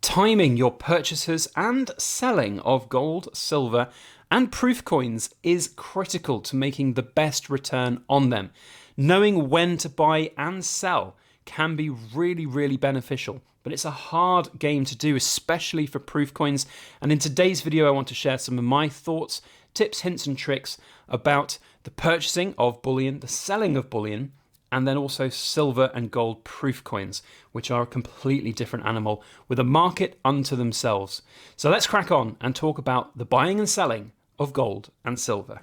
Timing your purchases and selling of gold, silver, and proof coins is critical to making the best return on them. Knowing when to buy and sell can be really beneficial, but it's a hard game to do, especially for proof coins. And in today's video, I want to share some of my thoughts, tips, hints, and tricks about the purchasing of bullion, the selling of bullion, and then also silver and gold proof coins, which are a completely different animal with a market unto themselves. So let's crack on and talk about the buying and selling of gold and silver.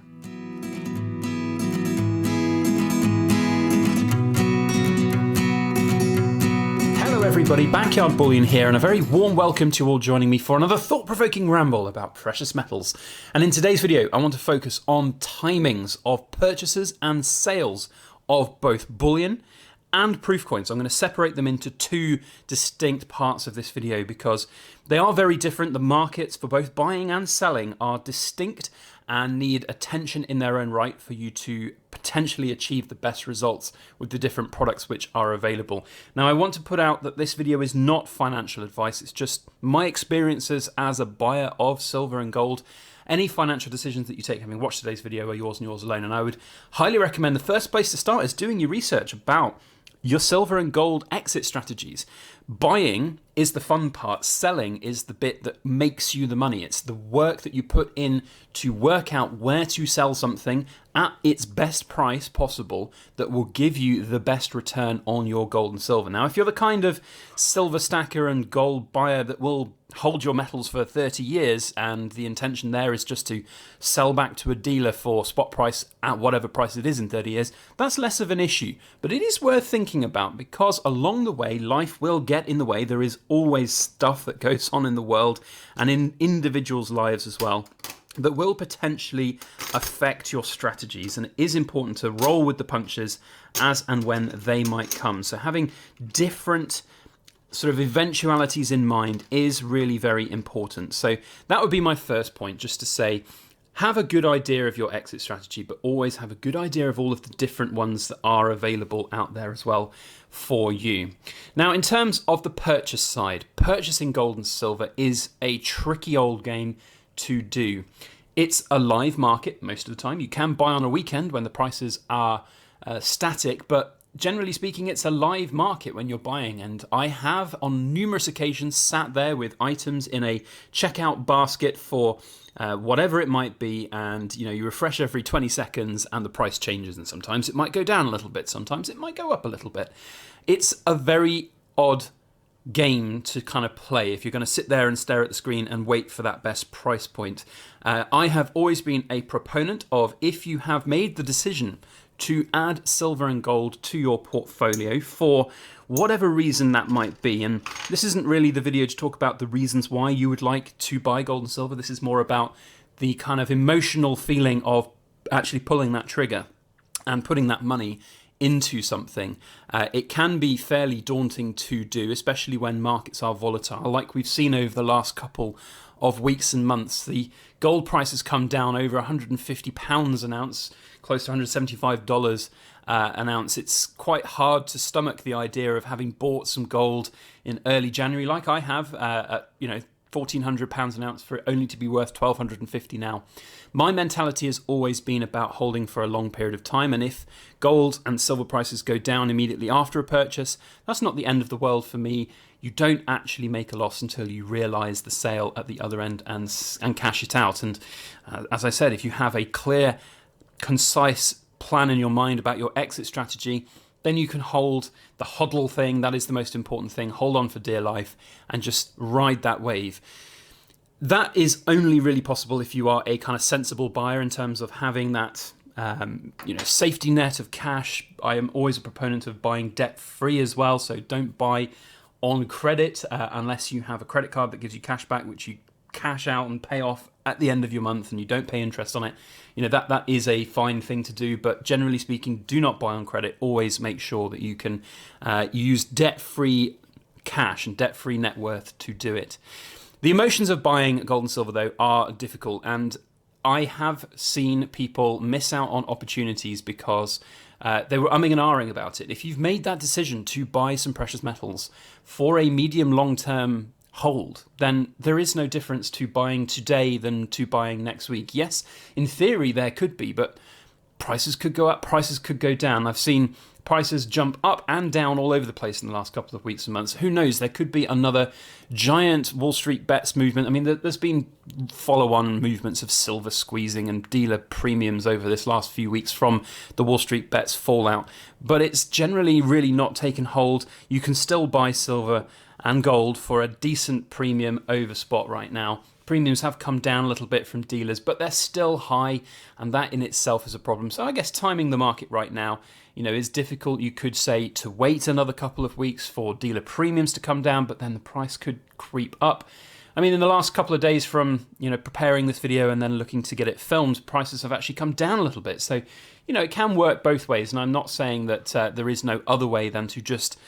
Hello everybody, Backyard Bullion here, and a very warm welcome to you all joining me for another thought-provoking ramble about precious metals. And in today's video, I want to focus on timings of purchases and sales of both bullion and proof coins. I'm going to separate them into two distinct parts of this video because they are very different. The markets for both buying and selling are distinct and need attention in their own right for you to potentially achieve the best results with the different products which are available. Now, I want to put out that this video is not financial advice. It's just my experiences as a buyer of silver and gold. Any financial decisions that you take having watched today's video are yours and yours alone. And I would highly recommend the first place to start is doing your research about your silver and gold exit strategies. Buying is the fun part. Selling is the bit that makes you the money. It's the work that you put in to work out where to sell something at its best price possible that will give you the best return on your gold and silver. Now, if you're the kind of silver stacker and gold buyer that will hold your metals for 30 years and the intention there is just to sell back to a dealer for spot price at whatever price it is in 30 years, that's less of an issue. But it is worth thinking about because along the way, life will get in the way. There is always stuff that goes on in the world and in individuals' lives as well that will potentially affect your strategies, and it is important to roll with the punches as and when they might come. So having different sort of eventualities in mind is really very important. So that would be my first point, just to say have a good idea of your exit strategy, but always have a good idea of all of the different ones that are available out there as well for you. Now, in terms of the purchase side, purchasing gold and silver is a tricky old game to do. It's a live market most of the time. You can buy on a weekend when the prices are static, but generally speaking, it's a live market when you're buying. And I have on numerous occasions sat there with items in a checkout basket for whatever it might be, and you refresh every 20 seconds and the price changes, and sometimes it might go down a little bit, sometimes it might go up a little bit. It's a very odd game to kind of play if you're going to sit there and stare at the screen and wait for that best price point. I have always been a proponent of, if you have made the decision to add silver and gold to your portfolio for whatever reason that might be, and this isn't really the video to talk about the reasons why you would like to buy gold and silver. This is more about the kind of emotional feeling of actually pulling that trigger and putting that money into something. It can be fairly daunting to do, especially when markets are volatile, like we've seen over the last couple of weeks and months. The gold price has come down over £150 an ounce, close to $175 an ounce. It's quite hard to stomach the idea of having bought some gold in early January, like I have, at £1,400 an ounce, for it only to be worth $1,250 now. My mentality has always been about holding for a long period of time, and if gold and silver prices go down immediately after a purchase, that's not the end of the world for me. You don't actually make a loss until you realise the sale at the other end and cash it out. And as I said, if you have a clear, concise plan in your mind about your exit strategy, then you can hold the hodl thing. That is the most important thing. Hold on for dear life and just ride that wave. That is only really possible if you are a kind of sensible buyer in terms of having that safety net of cash. I am always a proponent of buying debt-free as well, so don't buy on credit unless you have a credit card that gives you cash back, which you cash out and pay off at the end of your month, and you don't pay interest on it. That is a fine thing to do, but generally speaking, do not buy on credit. Always make sure that you can use debt-free cash and debt-free net worth to do it. The emotions of buying gold and silver, though, are difficult, and I have seen people miss out on opportunities because they were umming and ahhing about it. If you've made that decision to buy some precious metals for a medium long-term hold, then there is no difference to buying today than to buying next week. Yes, in theory there could be, but prices could go up, prices could go down. I've seen prices jump up and down all over the place in the last couple of weeks and months. Who knows? There could be another giant Wall Street bets movement. I mean, there's been follow-on movements of silver squeezing and dealer premiums over this last few weeks from the Wall Street bets fallout, but it's generally really not taken hold. You can still buy silver and gold for a decent premium over spot right now. Premiums have come down a little bit from dealers, but they're still high, and that in itself is a problem. So I guess timing the market right now, is difficult. You could say to wait another couple of weeks for dealer premiums to come down, but then the price could creep up. I mean, in the last couple of days from, preparing this video and then looking to get it filmed, prices have actually come down a little bit. So, it can work both ways, and I'm not saying that there is no other way than to just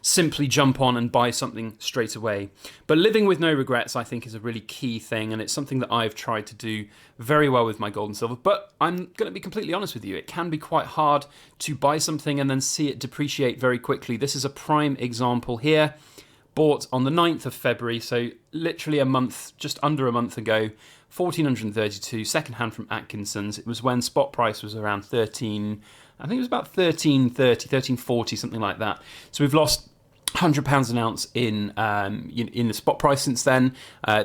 simply jump on and buy something straight away. But living with no regrets, I think, is a really key thing, and it's something that I've tried to do very well with my gold and silver. But I'm going to be completely honest with you, it can be quite hard to buy something and then see it depreciate very quickly. This is a prime example here. Bought on the 9th of February, so literally a month, just under a month ago, 1432, second-hand from Atkinson's. It was when spot price was around 13, I think it was about 1330, 1340, something like that. So we've lost £100 an ounce in the spot price since then.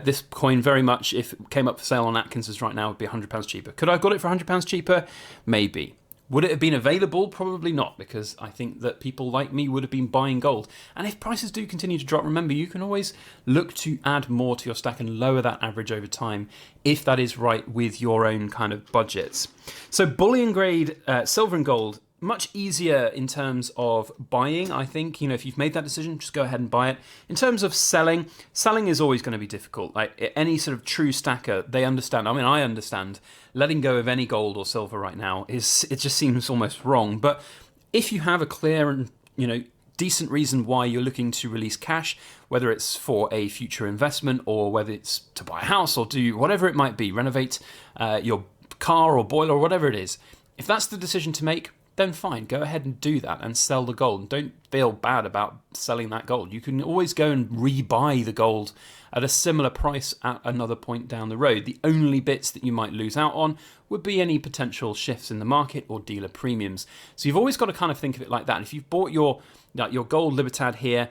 This coin very much, if it came up for sale on Atkinson's right now, would be £100 cheaper. Could I have got it for £100 cheaper? Maybe. Would it have been available? Probably not, because I think that people like me would have been buying gold. And if prices do continue to drop, remember, you can always look to add more to your stack and lower that average over time, if that is right with your own kind of budgets. So bullion grade silver and gold, much easier in terms of buying, I think. If you've made that decision, just go ahead and buy it. In terms of selling is always going to be difficult. Like any sort of true stacker, they understand. I mean, I understand letting go of any gold or silver right now it just seems almost wrong. But if you have a clear and decent reason why you're looking to release cash, whether it's for a future investment or whether it's to buy a house or do whatever it might be, renovate your car or boiler or whatever it is, if that's the decision to make, then fine, go ahead and do that and sell the gold. Don't feel bad about selling that gold. You can always go and rebuy the gold at a similar price at another point down the road. The only bits that you might lose out on would be any potential shifts in the market or dealer premiums. So you've always got to kind of think of it like that. And if you've bought your gold Libertad here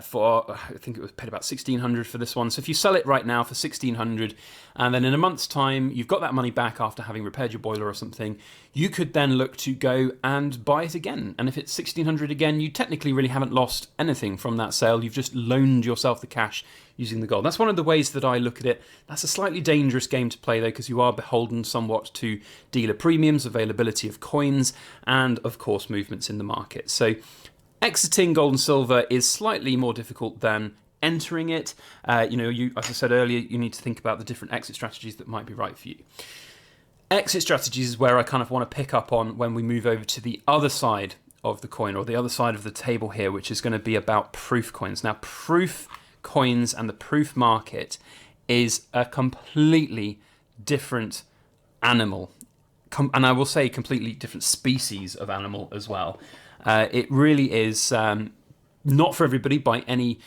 for, I think it was paid about $1,600 for this one. So if you sell it right now for $1,600, and then in a month's time you've got that money back after having repaired your boiler or something, you could then look to go and buy it again. And if it's $1,600 again, you technically really haven't lost anything from that sale. You've just loaned yourself the cash using the gold. That's one of the ways that I look at it. That's a slightly dangerous game to play though, because you are beholden somewhat to dealer premiums, availability of coins, and of course movements in the market. So exiting gold and silver is slightly more difficult than entering it. As I said earlier, you need to think about the different exit strategies that might be right for you. Exit strategies is where I kind of want to pick up on when we move over to the other side of the coin, or the other side of the table here, which is going to be about proof coins. Now, proof coins and the proof market is a completely different animal, and I will say completely different species of animal as well. It really is not for everybody by any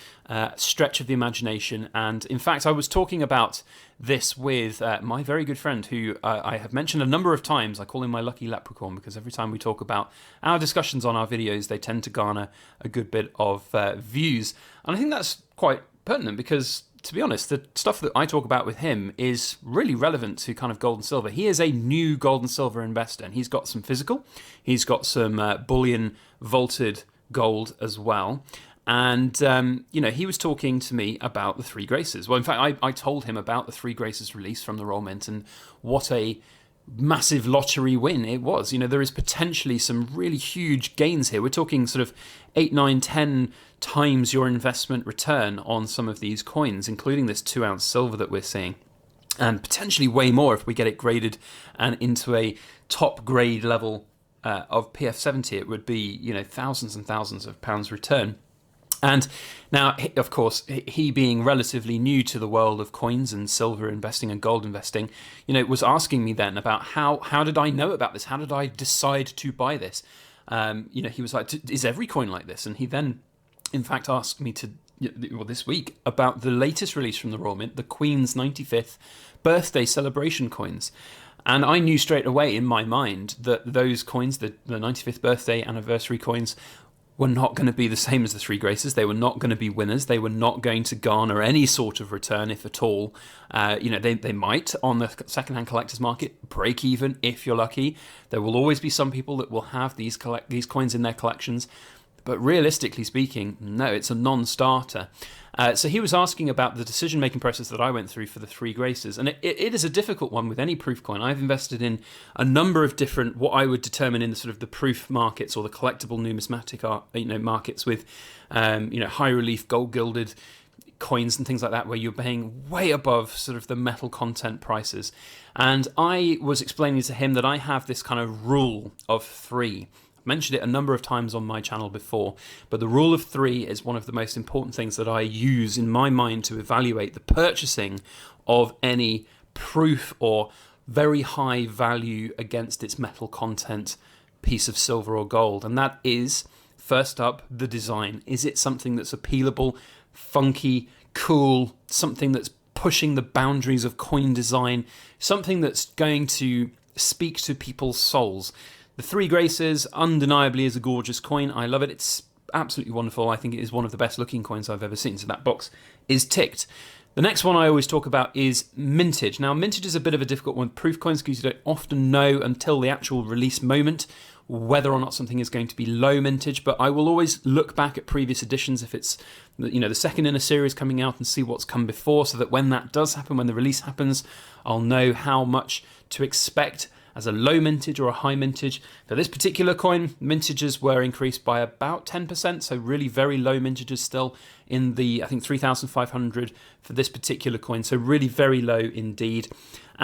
stretch of the imagination. And in fact, I was talking about this with my very good friend who I have mentioned a number of times. I call him my lucky leprechaun because every time we talk about our discussions on our videos, they tend to garner a good bit of views. And I think that's quite pertinent because, to be honest, the stuff that I talk about with him is really relevant to kind of gold and silver. He is a new gold and silver investor, and he's got some physical. He's got some bullion vaulted gold as well. And, he was talking to me about the Three Graces. Well, in fact, I told him about the Three Graces release from the Royal Mint and what a massive lottery win it was. There is potentially some really huge gains here. We're talking sort of 8, 9, 10 times your investment return on some of these coins, including this 2-ounce silver that we're seeing. And potentially way more if we get it graded and into a top grade level of PF70. It would be, thousands and thousands of pounds return. And now, of course, he being relatively new to the world of coins and silver investing and gold investing, was asking me then about how did I know about this? How did I decide to buy this? He was like, is every coin like this? And he then, in fact, asked me to this week about the latest release from the Royal Mint, the Queen's 95th birthday celebration coins. And I knew straight away in my mind that those coins, the 95th birthday anniversary coins, were not going to be the same as the Three Graces. They were not going to be winners. They were not going to garner any sort of return, if at all. They might, on the second-hand collector's market, break even if you're lucky. There will always be some people that will have these coins in their collections. But realistically speaking, no, it's a non-starter. So he was asking about the decision-making process that I went through for the Three Graces, and it is a difficult one with any proof coin. I've invested in a number of different, what I would determine in the sort of the proof markets or the collectible numismatic markets with, high relief, gold-gilded coins and things like that, where you're paying way above sort of the metal content prices. And I was explaining to him that I have this kind of rule of three. Mentioned it a number of times on my channel before, but the rule of three is one of the most important things that I use in my mind to evaluate the purchasing of any proof or very high value against its metal content piece of silver or gold. And that is, first up, the design. Is it something that's appealable, funky, cool, something that's pushing the boundaries of coin design, something that's going to speak to people's souls? The Three Graces undeniably is a gorgeous coin. I love it. It's absolutely wonderful. I think it is one of the best looking coins I've ever seen. So that box is ticked. The next one I always talk about is Mintage. Now, Mintage is a bit of a difficult one with proof coins because you don't often know until the actual release moment whether or not something is going to be low mintage. But I will always look back at previous editions if it's the second in a series coming out and see what's come before, so that when that does happen, when the release happens, I'll know how much to expect as a low mintage or a high mintage. For this particular coin, mintages were increased by about 10%, so really very low mintages still in the, I think, 3,500 for this particular coin, so really very low indeed.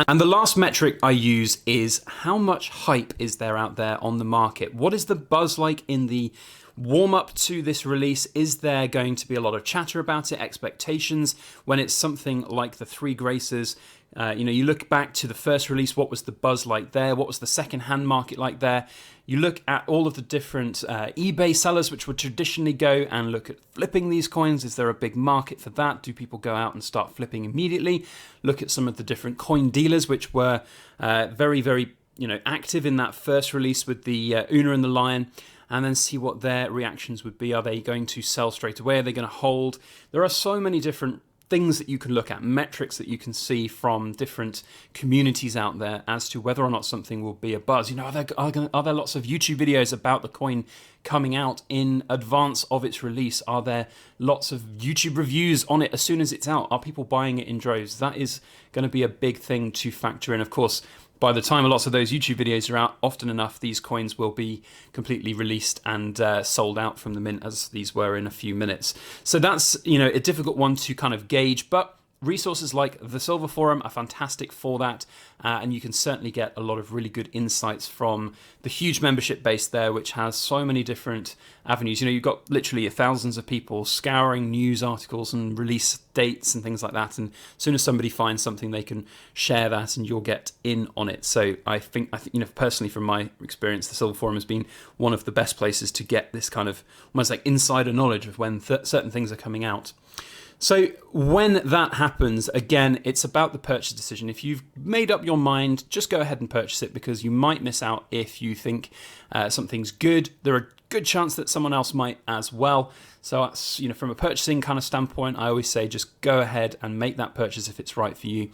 And the last metric I use is how much hype is there out there on the market? What is the buzz like in the warm up to this release? Is there going to be a lot of chatter about it, expectations when it's something like the Three Graces? You look back to the first release, what was the buzz like there? What was the second-hand market like there? You look at all of the different eBay sellers which would traditionally go and look at flipping these coins. Is there a big market for that? Do people go out and start flipping immediately? Look at some of the different coin dealers which were very, very active in that first release with the Una and the Lion, and then see what their reactions would be. Are they going to sell straight away? Are they going to hold? There are so many different things that you can look at, metrics that you can see from different communities out there as to whether or not something will be a buzz. Are there lots of YouTube videos about the coin coming out in advance of its release? Are there lots of YouTube reviews on it as soon as it's out? Are people buying it in droves? That is going to be a big thing to factor in. Of course, by the time lots of those YouTube videos are out, often enough, these coins will be completely released and sold out from the mint, as these were in a few minutes. So that's, a difficult one to kind of gauge, but resources like the Silver Forum are fantastic for that, and you can certainly get a lot of really good insights from the huge membership base there, which has so many different avenues. You've got literally thousands of people scouring news articles and release dates and things like that, and as soon as somebody finds something, they can share that and you'll get in on it. So I think personally, from my experience, the Silver Forum has been one of the best places to get this kind of almost like insider knowledge of when certain things are coming out. So when that happens, again, it's about the purchase decision. If you've made up your mind, just go ahead and purchase it, because you might miss out if you think something's good. There are a good chance that someone else might as well. So that's, from a purchasing kind of standpoint, I always say just go ahead and make that purchase if it's right for you.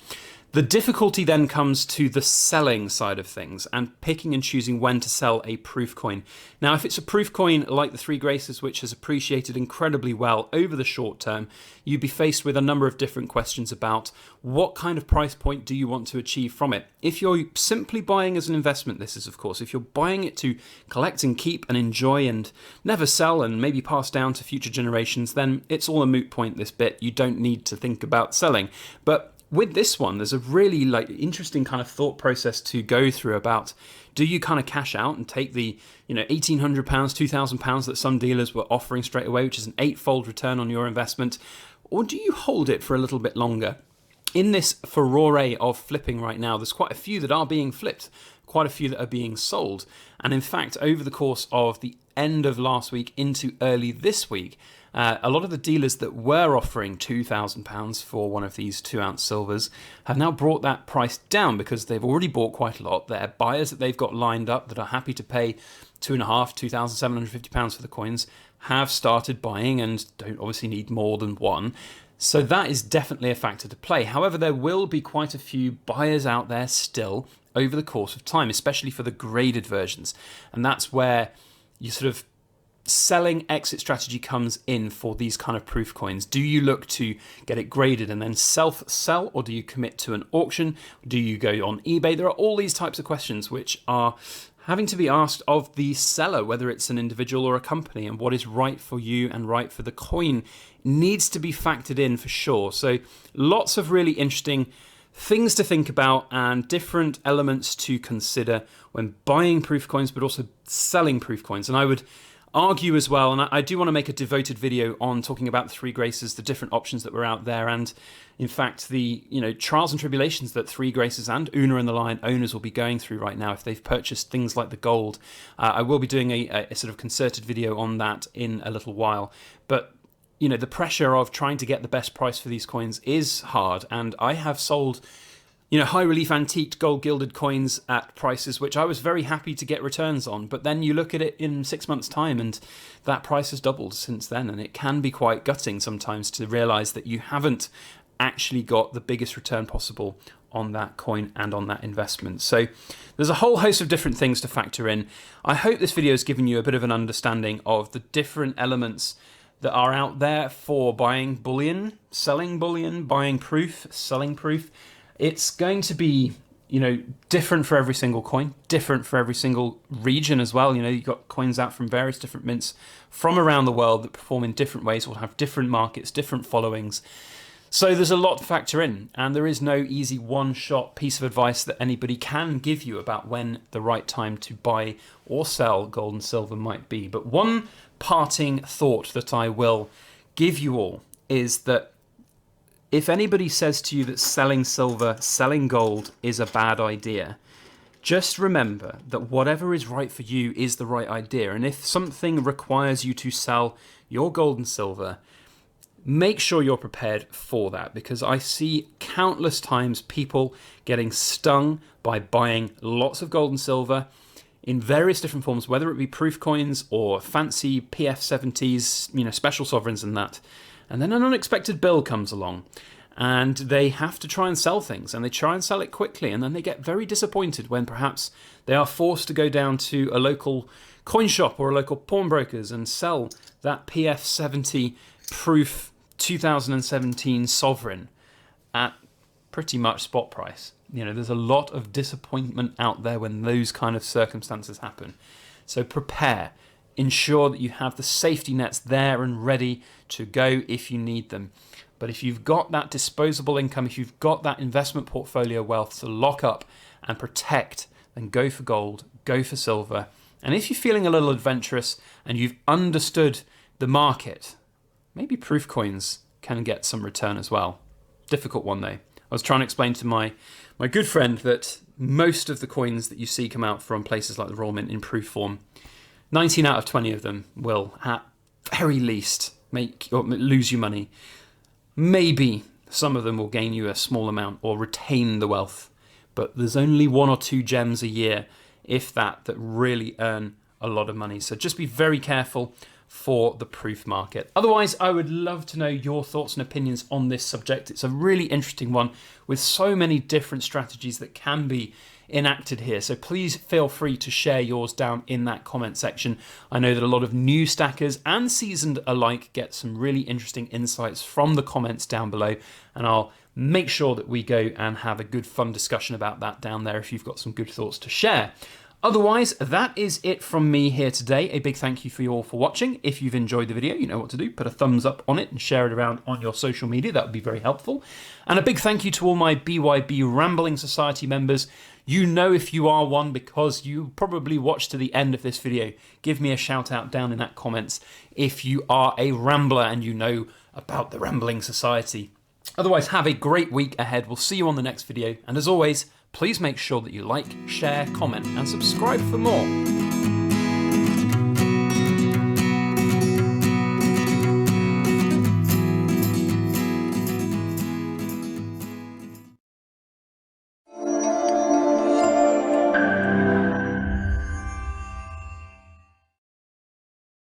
The difficulty then comes to the selling side of things and picking and choosing when to sell a proof coin. Now, if it's a proof coin like the Three Graces, which has appreciated incredibly well over the short term, you'd be faced with a number of different questions about what kind of price point do you want to achieve from it. If you're simply buying as an investment, this is, of course, if you're buying it to collect and keep and enjoy and never sell and maybe pass down to future generations, then it's all a moot point, this bit. You don't need to think about selling. But with this one, there's a really interesting kind of thought process to go through about, do you kind of cash out and take the £1,800, £2,000 that some dealers were offering straight away, which is an 8-fold return on your investment, or do you hold it for a little bit longer? In this furore of flipping right now, there's quite a few that are being flipped, quite a few that are being sold. And in fact, over the course of the end of last week into early this week, A lot of the dealers that were offering £2,000 for one of these 2-ounce silvers have now brought that price down because they've already bought quite a lot. They're buyers that they've got lined up that are happy to pay £2,750 for the coins have started buying and don't obviously need more than one. So that is definitely a factor to play. However, there will be quite a few buyers out there still over the course of time, especially for the graded versions. And that's where you sort of selling exit strategy comes in for these kind of proof coins. Do you look to get it graded and then self-sell, or do you commit to an auction? Do you go on eBay? There are all these types of questions which are having to be asked of the seller, whether it's an individual or a company, and what is right for you and right for the coin needs to be factored in for sure. So lots of really interesting things to think about and different elements to consider when buying proof coins, but also selling proof coins. And I would argue as well, and I do want to make a devoted video on talking about the Three Graces, the different options that were out there, and in fact the trials and tribulations that Three Graces and Una and the Lion owners will be going through right now if they've purchased things like the gold. I will be doing a sort of concerted video on that in a little while, but the pressure of trying to get the best price for these coins is hard, and I have sold high relief antiqued gold gilded coins at prices which I was very happy to get returns on. But then you look at it in 6 months' time and that price has doubled since then. And it can be quite gutting sometimes to realise that you haven't actually got the biggest return possible on that coin and on that investment. So there's a whole host of different things to factor in. I hope this video has given you a bit of an understanding of the different elements that are out there for buying bullion, selling bullion, buying proof, selling proof. It's going to be, different for every single coin, different for every single region as well. You've got coins out from various different mints from around the world that perform in different ways, will have different markets, different followings. So there's a lot to factor in, and there is no easy one-shot piece of advice that anybody can give you about when the right time to buy or sell gold and silver might be. But one parting thought that I will give you all is that if anybody says to you that selling silver, selling gold is a bad idea, just remember that whatever is right for you is the right idea. And if something requires you to sell your gold and silver, make sure you're prepared for that, because I see countless times people getting stung by buying lots of gold and silver in various different forms, whether it be proof coins or fancy PF70s, special sovereigns and that. And then an unexpected bill comes along and they have to try and sell things, and they try and sell it quickly, and then they get very disappointed when perhaps they are forced to go down to a local coin shop or a local pawnbrokers and sell that PF70 proof 2017 sovereign at pretty much spot price. There's a lot of disappointment out there when those kind of circumstances happen. So prepare. Ensure that you have the safety nets there and ready to go if you need them. But if you've got that disposable income, if you've got that investment portfolio wealth to lock up and protect, then go for gold, go for silver. And if you're feeling a little adventurous and you've understood the market, maybe proof coins can get some return as well. Difficult one though. I was trying to explain to my good friend that most of the coins that you see come out from places like the Royal Mint in proof form, 19 out of 20 of them will at very least make or lose you money. Maybe some of them will gain you a small amount or retain the wealth, but there's only 1 or 2 gems a year, if that really earn a lot of money. So just be very careful for the proof market. Otherwise, I would love to know your thoughts and opinions on this subject. It's a really interesting one with so many different strategies that can be enacted here. So please feel free to share yours down in that comment section. I know that a lot of new stackers and seasoned alike get some really interesting insights from the comments down below, and I'll make sure that we go and have a good fun discussion about that down there if you've got some good thoughts to share. Otherwise, that is it from me here today. A big thank you for you all for watching. If you've enjoyed the video, you know what to do. Put a thumbs up on it and share it around on your social media. That would be very helpful. And a big thank you to all my BYB Rambling Society members. You know if you are one because you probably watched to the end of this video. Give me a shout out down in that comments if you are a Rambler and you know about the Rambling Society. Otherwise, have a great week ahead. We'll see you on the next video. And as always, please make sure that you like, share, comment, and subscribe for more.